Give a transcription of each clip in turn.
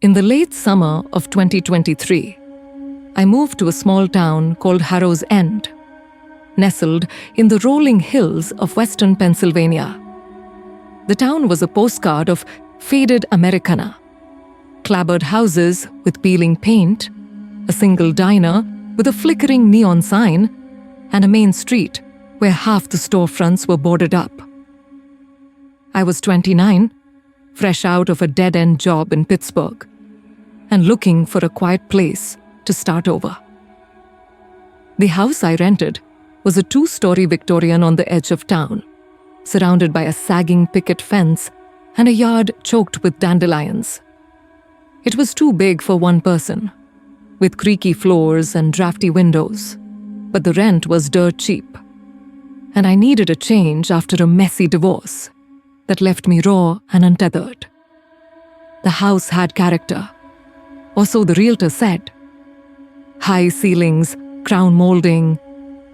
In the late summer of 2023, I moved to a small town called Harrow's End, nestled in the rolling hills of western Pennsylvania. The town was a postcard of faded Americana, clapboard houses with peeling paint, a single diner with a flickering neon sign, and a main street where half the storefronts were boarded up. I was 29, fresh out of a dead-end job in Pittsburgh, and looking for a quiet place to start over. The house I rented was a 2-story Victorian on the edge of town, surrounded by a sagging picket fence and a yard choked with dandelions. It was too big for one person, with creaky floors and drafty windows, but the rent was dirt cheap, and I needed a change after a messy divorce that left me raw and untethered. The house had character, or so the realtor said. High ceilings, crown molding,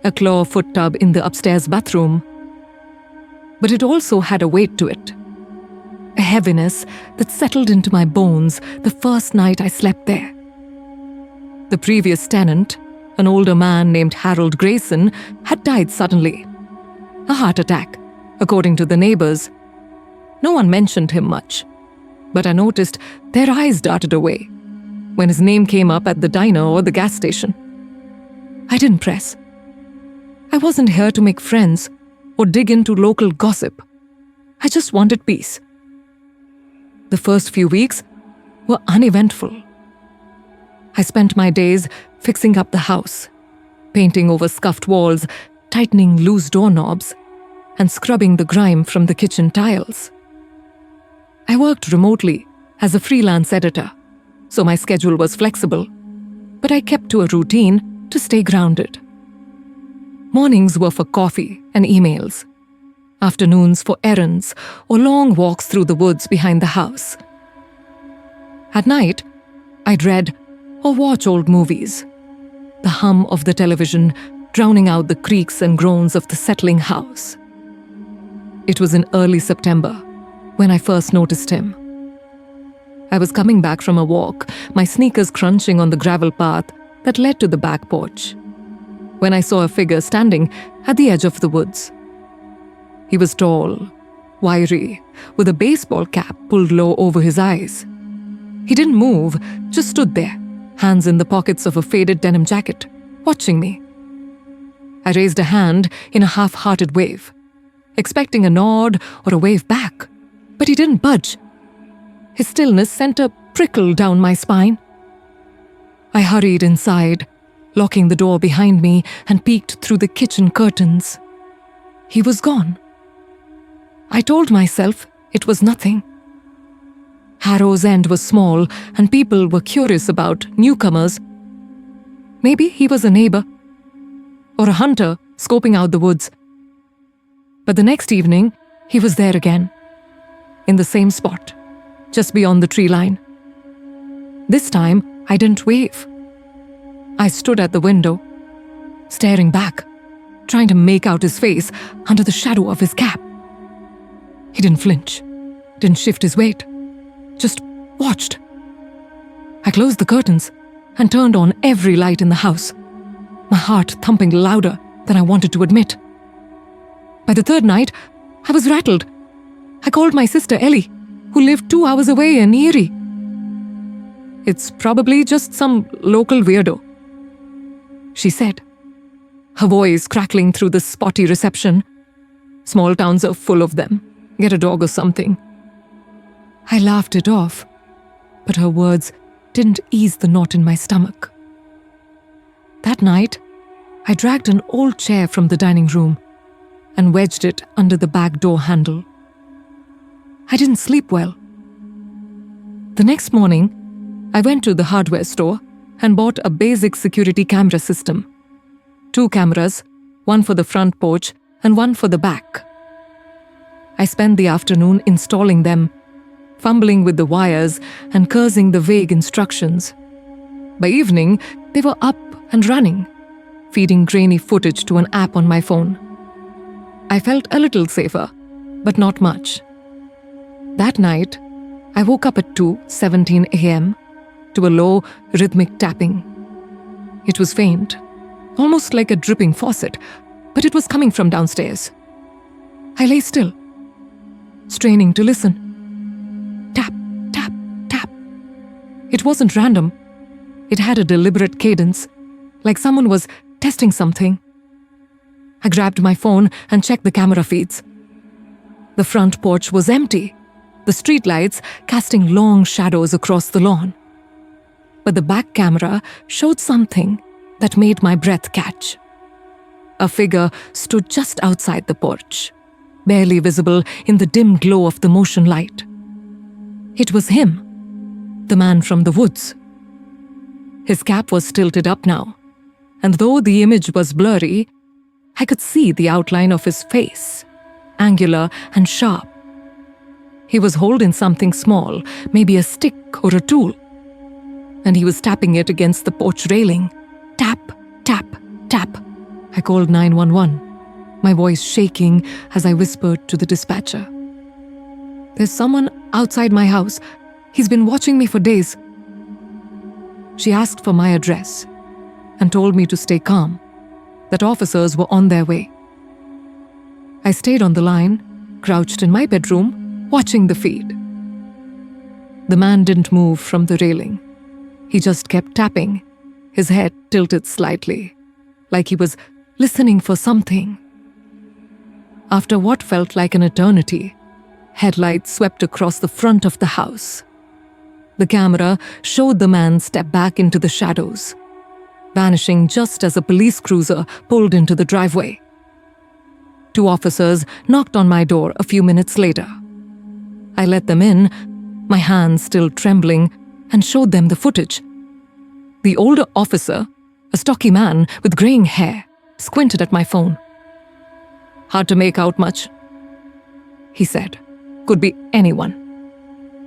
a claw foot tub in the upstairs bathroom. But it also had a weight to it, a heaviness that settled into my bones the first night I slept there. The previous tenant, an older man named Grayson, had died suddenly. A heart attack, according to the neighbors. No one mentioned him much, but I noticed their eyes darted away when his name came up at the diner or the gas station. I didn't press. I wasn't here to make friends or dig into local gossip. I just wanted peace. The first few weeks were uneventful. I spent my days fixing up the house, painting over scuffed walls, tightening loose doorknobs, and scrubbing the grime from the kitchen tiles. I worked remotely as a freelance editor, so my schedule was flexible, but I kept to a routine to stay grounded. Mornings were for coffee and emails, afternoons for errands or long walks through the woods behind the house. At night, I'd read or watch old movies, the hum of the television drowning out the creaks and groans of the settling house. It was in early September when I first noticed him. I was coming back from a walk, my sneakers crunching on the gravel path that led to the back porch, when I saw a figure standing at the edge of the woods. He was tall, wiry, with a baseball cap pulled low over his eyes. He didn't move, just stood there, hands in the pockets of a faded denim jacket, watching me. I raised a hand in a half-hearted wave, expecting a nod or a wave back, but he didn't budge. His stillness sent a prickle down my spine. I hurried inside, locking the door behind me, and peeked through the kitchen curtains. He was gone. I told myself it was nothing. Harrow's End was small, and people were curious about newcomers. Maybe he was a neighbor, or a hunter scoping out the woods. But the next evening, he was there again, in the same spot, just beyond the tree line. This time, I didn't wave. I stood at the window, staring back, trying to make out his face under the shadow of his cap. He didn't flinch, didn't shift his weight, just watched. I closed the curtains and turned on every light in the house, my heart thumping louder than I wanted to admit. By the third night, I was rattled. I called my sister Ellie, who lived 2 hours away in Eerie. "It's probably just some local weirdo," she said, her voice crackling through the spotty reception. Small towns are full of them. Get a dog or something. I laughed it off, but her words didn't ease the knot in my stomach. That night, I dragged an old chair from the dining room and wedged it under the back door handle. I didn't sleep well. The next morning, I went to the hardware store and bought a basic security camera system. 2 cameras, one for the front porch and one for the back. I spent the afternoon installing them, fumbling with the wires and cursing the vague instructions. By evening, they were up and running, feeding grainy footage to an app on my phone. I felt a little safer, but not much. That night, I woke up at 2:17 a.m. to a low, rhythmic tapping. It was faint, almost like a dripping faucet, but it was coming from downstairs. I lay still, straining to listen. Tap, tap, tap. It wasn't random. It had a deliberate cadence, like someone was testing something. I grabbed my phone and checked the camera feeds. The front porch was empty, the streetlights casting long shadows across the lawn. But the back camera showed something that made my breath catch. A figure stood just outside the porch, barely visible in the dim glow of the motion light. It was him, the man from the woods. His cap was tilted up now, and though the image was blurry, I could see the outline of his face, angular and sharp. He was holding something small, maybe a stick or a tool, and he was tapping it against the porch railing. Tap, tap, tap. I called 911, my voice shaking as I whispered to the dispatcher. "There's someone outside my house. He's been watching me for days." She asked for my address and told me to stay calm, that officers were on their way. I stayed on the line, crouched in my bedroom, watching the feed. The man didn't move from the railing. He just kept tapping, his head tilted slightly, like he was listening for something. After what felt like an eternity, headlights swept across the front of the house. The camera showed the man step back into the shadows, vanishing just as a police cruiser pulled into the driveway. 2 officers knocked on my door a few minutes later. I let them in, my hands still trembling, and showed them the footage. The older officer, a stocky man with graying hair, squinted at my phone. "Hard to make out much," he said. "Could be anyone.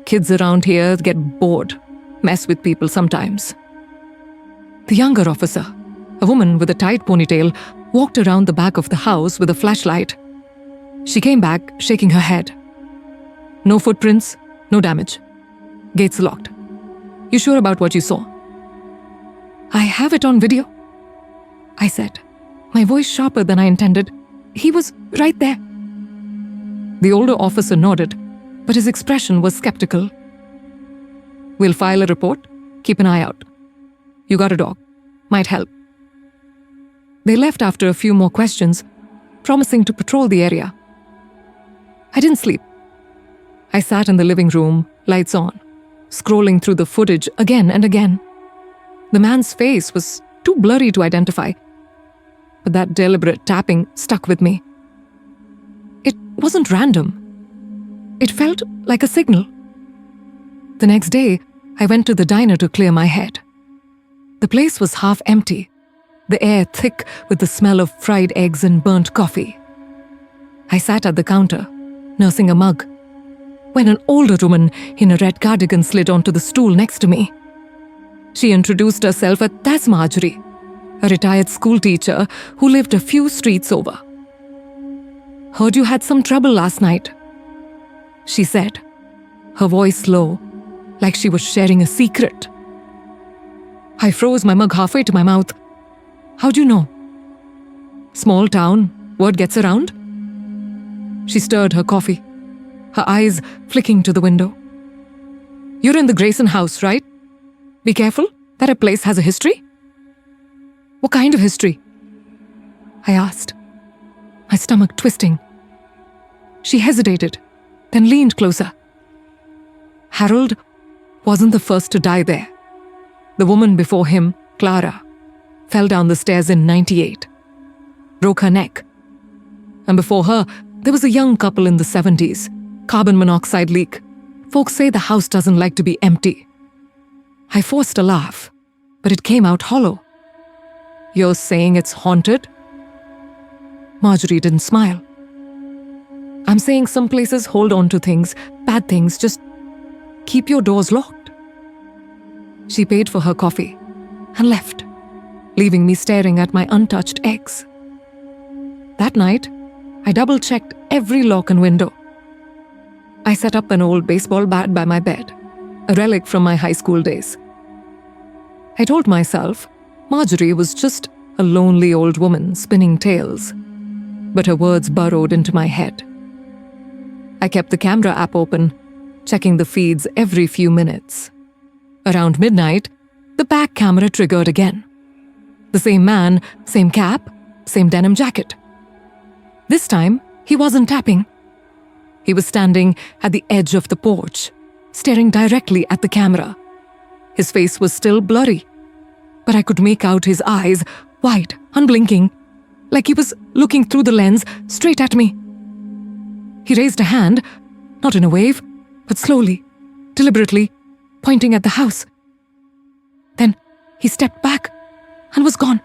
Kids around here get bored, mess with people sometimes." The younger officer, a woman with a tight ponytail, walked around the back of the house with a flashlight. She came back, shaking her head. "No footprints, no damage. Gates locked. You sure about what you saw?" "I have it on video," I said, my voice sharper than I intended. "He was right there." The older officer nodded, but his expression was skeptical. "We'll file a report. Keep an eye out. You got a dog. Might help." They left after a few more questions, promising to patrol the area. I didn't sleep. I sat in the living room, lights on, scrolling through the footage again and again. The man's face was too blurry to identify, but that deliberate tapping stuck with me. It wasn't random. It felt like a signal. The next day, I went to the diner to clear my head. The place was half empty, the air thick with the smell of fried eggs and burnt coffee. I sat at the counter, nursing a mug, when an older woman in a red cardigan slid onto the stool next to me. She introduced herself as Marjorie, a retired school teacher who lived a few streets over. "Heard you had some trouble last night," she said, her voice low, like she was sharing a secret. I froze my mug halfway to my mouth. "How'd you know?" "Small town, word gets around." She stirred her coffee, her eyes flicking to the window. "You're in the Grayson house, right? Be careful, that place has a history." "What kind of history?" I asked, my stomach twisting. She hesitated, then leaned closer. Harold wasn't the first to die there. The woman before him, Clara, fell down the stairs in '98, broke her neck. And before her, there was a young couple in the 70s, carbon monoxide leak. Folks say the house doesn't like to be empty. I forced a laugh, but it came out hollow. "You're saying it's haunted?" Marjorie didn't smile. "I'm saying some places hold on to things, bad things, just keep your doors locked." She paid for her coffee and left, leaving me staring at my untouched eggs. That night, I double-checked every lock and window. I set up an old baseball bat by my bed, a relic from my high school days. I told myself Marjorie was just a lonely old woman spinning tales, but her words burrowed into my head. I kept the camera app open, checking the feeds every few minutes. Around midnight, the back camera triggered again. The same man, same cap, same denim jacket. This time, he wasn't tapping. He was standing at the edge of the porch, staring directly at the camera. His face was still blurry, but I could make out his eyes, wide, unblinking, like he was looking through the lens straight at me. He raised a hand, not in a wave, but slowly, deliberately, pointing at the house. Then he stepped back and was gone.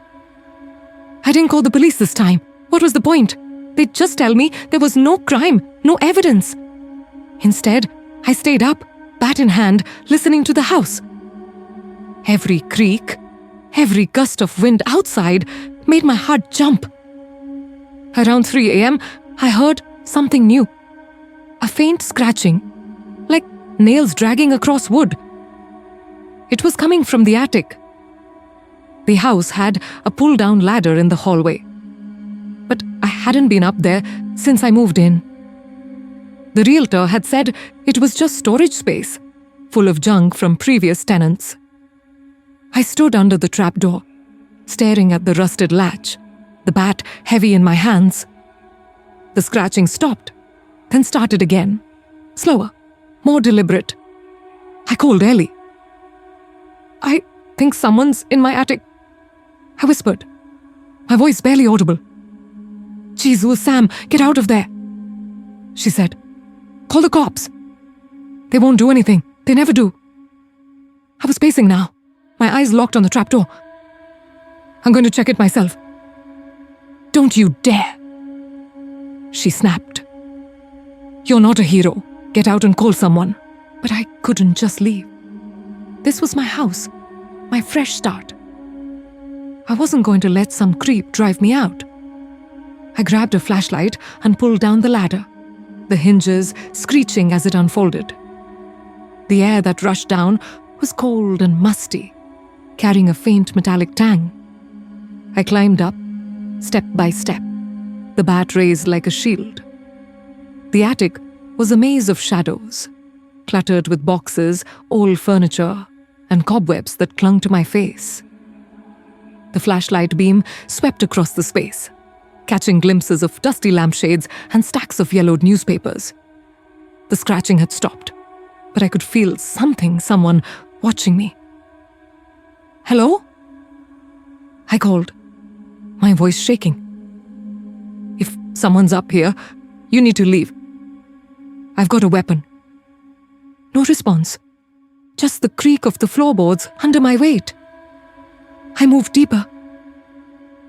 I didn't call the police this time. What was the point? They'd just tell me there was no crime, no evidence. Instead, I stayed up, bat in hand, listening to the house. Every creak, every gust of wind outside made my heart jump. Around 3 a.m., I heard something new. A faint scratching, like nails dragging across wood. It was coming from the attic. The house had a pull-down ladder in the hallway, but I hadn't been up there since I moved in. The realtor had said it was just storage space, full of junk from previous tenants. I stood under the trapdoor, staring at the rusted latch, the bat heavy in my hands. The scratching stopped, then started again, slower, more deliberate. I called Ellie. "I think someone's in my attic," I whispered, my voice barely audible. "Jesus, Sam, get out of there," she said. "Call the cops." "They won't do anything. They never do." I was pacing now, my eyes locked on the trapdoor. "I'm going to check it myself." "Don't you dare," she snapped. "You're not a hero. Get out and call someone." But I couldn't just leave. This was my house, my fresh start. I wasn't going to let some creep drive me out. I grabbed a flashlight and pulled down the ladder, the hinges screeching as it unfolded. The air that rushed down was cold and musty, carrying a faint metallic tang. I climbed up, step by step, the bat raised like a shield. The attic was a maze of shadows, cluttered with boxes, old furniture, and cobwebs that clung to my face. The flashlight beam swept across the space, catching glimpses of dusty lampshades and stacks of yellowed newspapers. The scratching had stopped, but I could feel someone watching me. "Hello?" I called, my voice shaking. "If someone's up here, you need to leave. I've got a weapon." No response, just the creak of the floorboards under my weight. I moved deeper,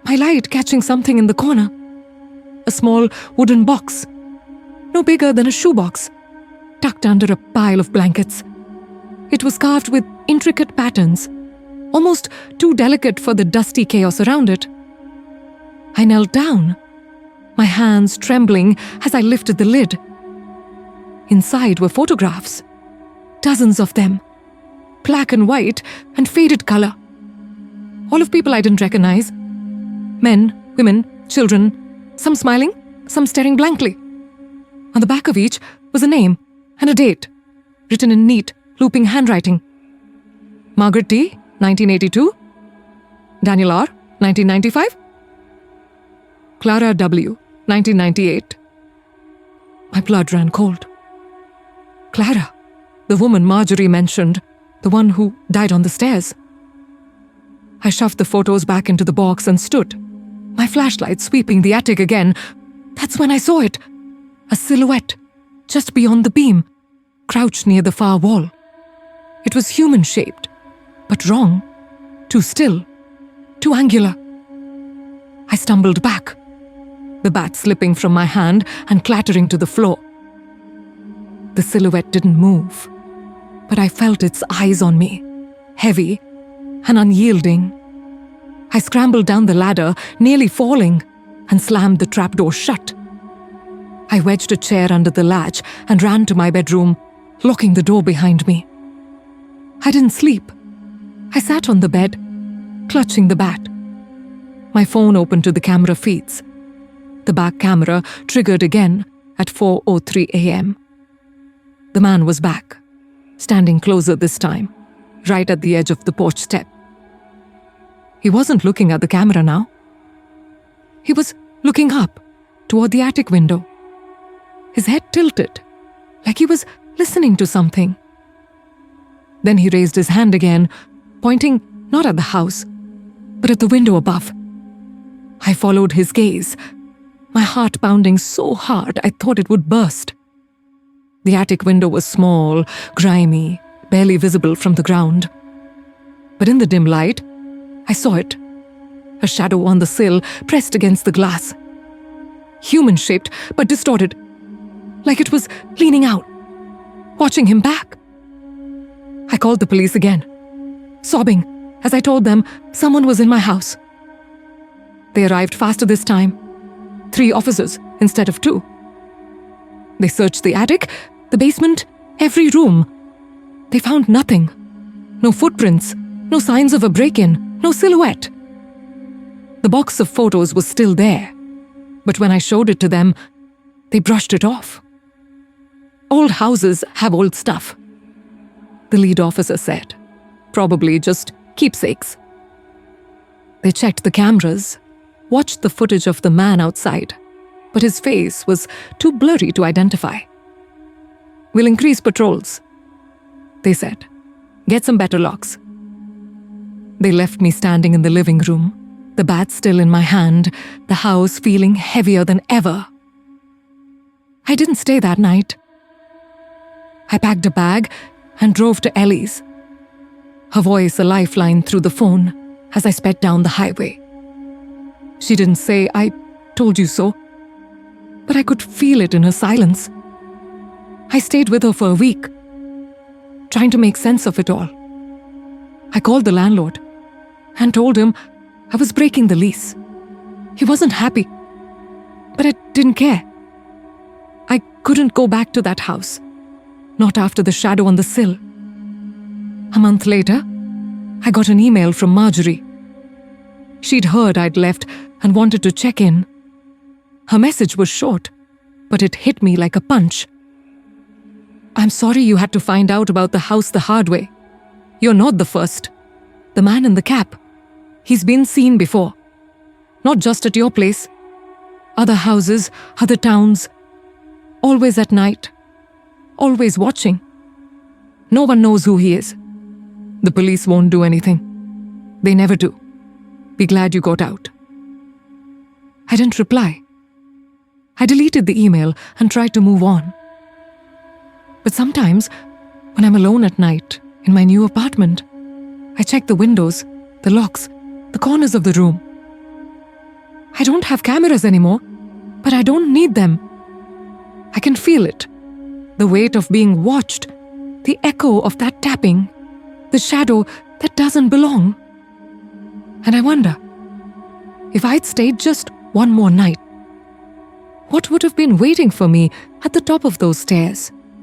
my light catching something in the corner. A small wooden box, no bigger than a shoebox, tucked under a pile of blankets. It was carved with intricate patterns, almost too delicate for the dusty chaos around it. I knelt down, my hands trembling as I lifted the lid. Inside were photographs, dozens of them, black and white and faded color. All of people I didn't recognize. Men, women, children, some smiling, some staring blankly. On the back of each was a name and a date, written in neat, looping handwriting. Margaret T., 1982. Daniel R., 1995. Clara W., 1998. My blood ran cold. Clara, the woman Marjorie mentioned, the one who died on the stairs. I shoved the photos back into the box and stood, my flashlight sweeping the attic again. That's when I saw it. A silhouette, just beyond the beam, crouched near the far wall. It was human-shaped, but wrong, too still, too angular. I stumbled back, the bat slipping from my hand and clattering to the floor. The silhouette didn't move, but I felt its eyes on me, heavy and unyielding. I scrambled down the ladder, nearly falling, and slammed the trapdoor shut. I wedged a chair under the latch and ran to my bedroom, locking the door behind me. I didn't sleep. I sat on the bed, clutching the bat. My phone opened to the camera feeds. The back camera triggered again at 4:03 a.m. The man was back, standing closer this time, right at the edge of the porch step. He wasn't looking at the camera now. He was looking up toward the attic window. His head tilted, like he was listening to something. Then he raised his hand again, pointing not at the house, but at the window above. I followed his gaze, my heart pounding so hard I thought it would burst. The attic window was small, grimy, barely visible from the ground. But in the dim light, I saw it. A shadow on the sill pressed against the glass. Human-shaped, but distorted, like it was leaning out, watching him back. I called the police again, sobbing as I told them someone was in my house. They arrived faster this time, 3 officers instead of 2. They searched the attic, the basement, every room. They found nothing. No footprints, no signs of a break-in, no silhouette. The box of photos was still there, but when I showed it to them, they brushed it off. Old houses have old stuff, the lead officer said. Probably just keepsakes. They checked the cameras, watched the footage of the man outside, but his face was too blurry to identify. "We'll increase patrols," they said. "Get some better locks." They left me standing in the living room, the bat still in my hand, the house feeling heavier than ever. I didn't stay that night. I packed a bag and drove to Ellie's, her voice a lifeline through the phone as I sped down the highway. She didn't say, "I told you so," but I could feel it in her silence. I stayed with her for a week, trying to make sense of it all. I called the landlord and told him I was breaking the lease. He wasn't happy, but I didn't care. I couldn't go back to that house, not after the shadow on the sill. A month later, I got an email from Marjorie. She'd heard I'd left and wanted to check in. Her message was short, but it hit me like a punch. "I'm sorry you had to find out about the house the hard way. You're not the first. The man in the cap, he's been seen before. Not just at your place. Other houses, other towns. Always at night. Always watching. No one knows who he is. The police won't do anything. They never do. Be glad you got out." I didn't reply. I deleted the email and tried to move on. But sometimes, when I'm alone at night in my new apartment, I check the windows, the locks, the corners of the room. I don't have cameras anymore, but I don't need them. I can feel it. The weight of being watched, the echo of that tapping, the shadow that doesn't belong. And I wonder, if I'd stayed just one more night, what would have been waiting for me at the top of those stairs?